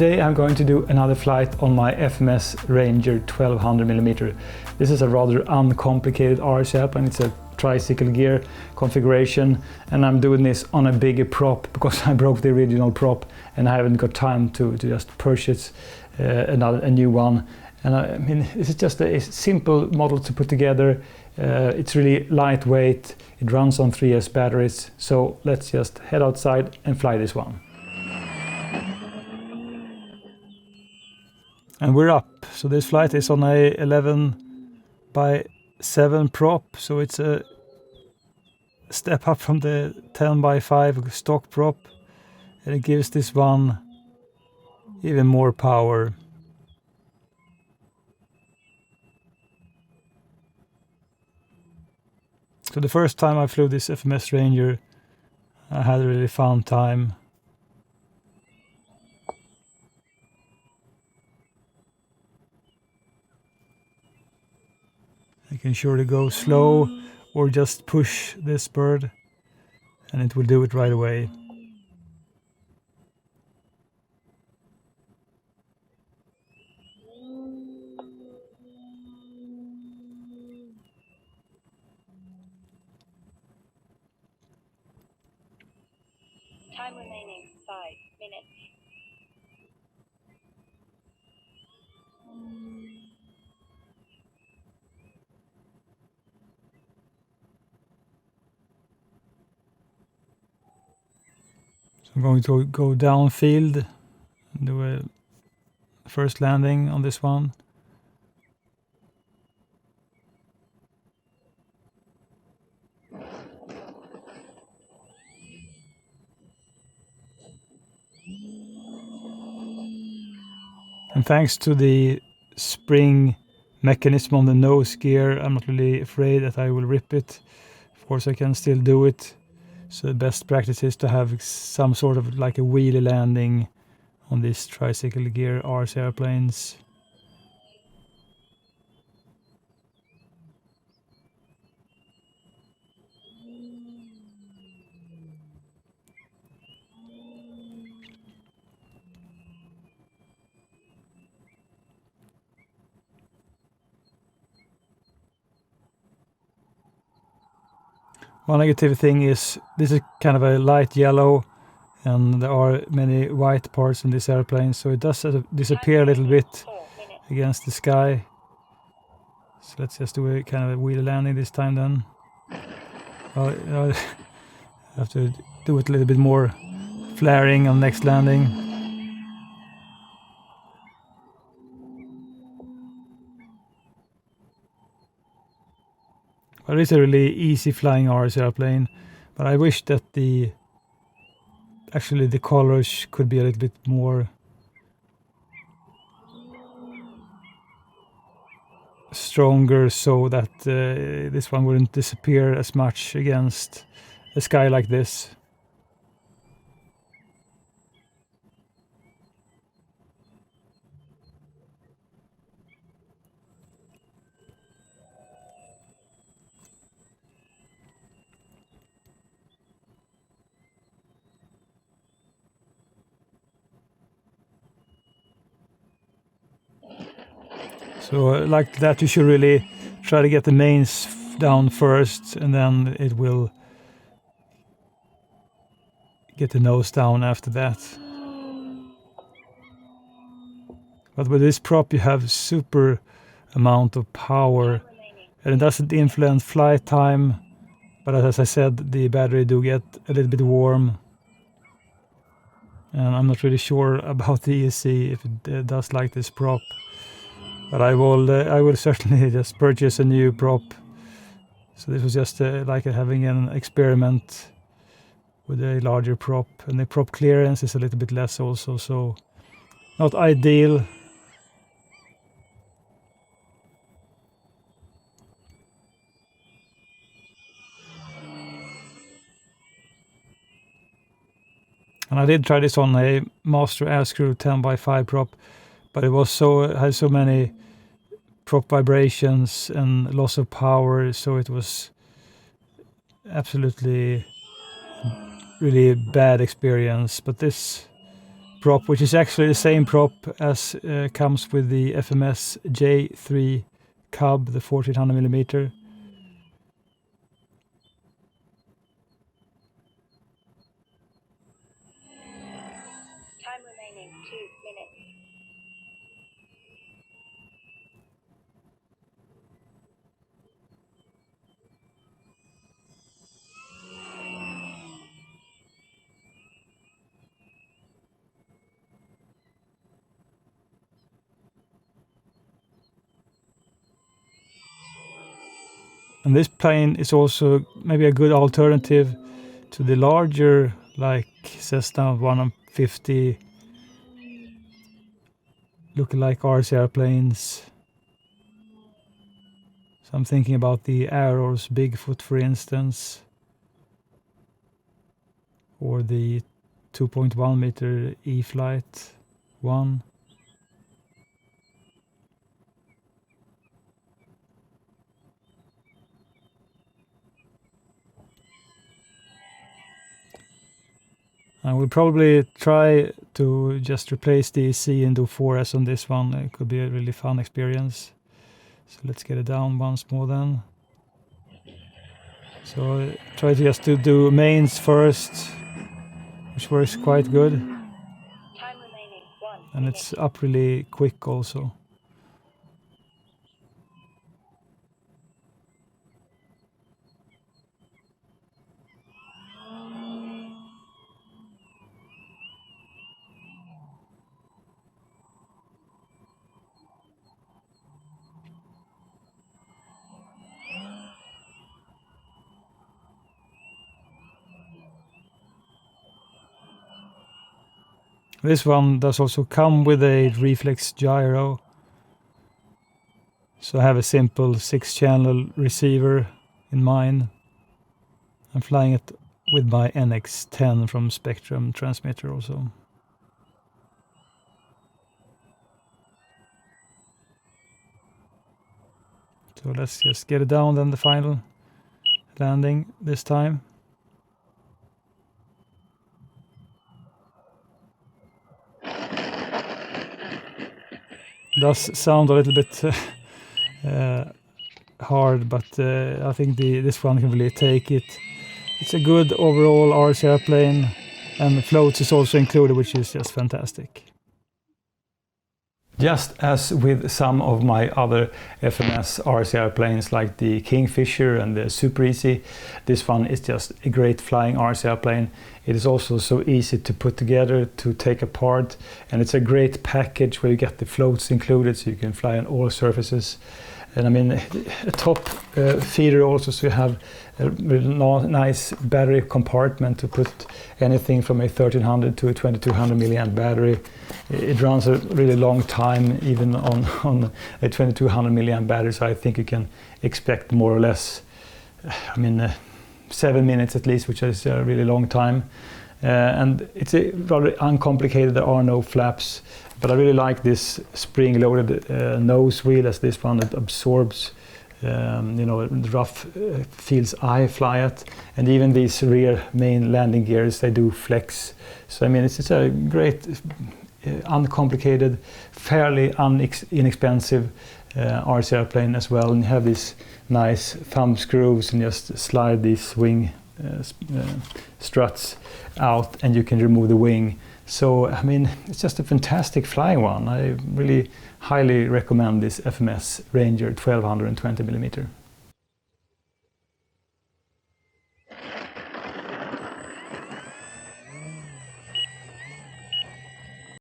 Today I'm going to do another flight on my FMS Ranger 1200mm. This is a rather uncomplicated RC airplane. It's a tricycle gear configuration, and I'm doing this on a bigger prop because I broke the original prop and I haven't got time to just purchase a new one. And I mean, this is just a simple model to put together. It's really lightweight. It runs on 3S batteries. So let's just head outside and fly this one. And we're up. So this flight is on a 11x7 prop. So it's a step up from the 10x5 stock prop. And it gives this one even more power. So the first time I flew this FMS Ranger, I had a really fun time. I can surely go slow or just push this bird and it will do it right away. Time remaining 5 minutes. So I'm going to go downfield and do a first landing on this one. And thanks to the spring mechanism on the nose gear, I'm not really afraid that I will rip it. Of course I can still do it. So the best practice is to have some sort of like a wheelie landing on these tricycle gear RC airplanes. One negative thing is this is kind of a light yellow and there are many white parts in this airplane, so it does disappear a little bit against the sky. So let's just do a kind of a wheel landing this time then. I have to do it a little bit more flaring on next landing. Well, it's a really easy flying RC airplane, but I wish that actually the colors could be a little bit more stronger so that this one wouldn't disappear as much against a sky like this. So like that, you should really try to get the mains down first, and then it will get the nose down after that. But with this prop you have super amount of power, and it doesn't influence flight time, but as I said, the battery do get a little bit warm. And I'm not really sure about the ESC if it does like this prop. But I will certainly just purchase a new prop. So this was just like having an experiment with a larger prop, and the prop clearance is a little bit less also, so not ideal. And I did try this on a Master Air Screw 10x5 prop, but it had so many prop vibrations and loss of power, so it was absolutely really bad experience. But this prop, which is actually the same prop as comes with the FMS J3 Cub, the 1400mm. Time remaining 2 minutes. And this plane is also maybe a good alternative to the larger, like Cessna 150 look-alike RC airplanes. So I'm thinking about the Aero's Bigfoot, for instance, or the 2.1 meter E-Flight 1. I will probably try to just replace the C and do 4S on this one. It could be a really fun experience. So let's get it down once more then. So try to just to do mains first, which works quite good. Time remaining 1 And minute. it's up really quick also. This one does also come with a reflex gyro. So I have a simple 6-channel receiver in mine. I'm flying it with my NX10 from Spektrum transmitter also. So let's just get it down then, the final landing this time. Does sound a little bit hard, but I think this one can really take it. It's a good overall RC airplane, and the floats is also included, which is just fantastic. Just as with some of my other FMS RC airplanes like the Kingfisher and the Super Easy, this one is just a great flying RC airplane. It is also so easy to put together, to take apart, and it's a great package where you get the floats included so you can fly on all surfaces. And I mean, a top feeder also, so you have a really nice battery compartment to put anything from a 1300 to a 2200 milliamp battery. It runs a really long time, even on a 2200 milliamp battery, so I think you can expect more or less, I mean, 7 minutes at least, which is a really long time. And it's rather uncomplicated, there are no flaps. But I really like this spring-loaded nose wheel as this one that absorbs, you know, the rough fields I fly at. And even these rear main landing gears, they do flex. So I mean, it's a great, uncomplicated, fairly inexpensive RC airplane as well. And you have these nice thumb screws and just slide these wing struts out, and you can remove the wing. So, I mean, it's just a fantastic flying one. I really highly recommend this FMS Ranger 1220mm.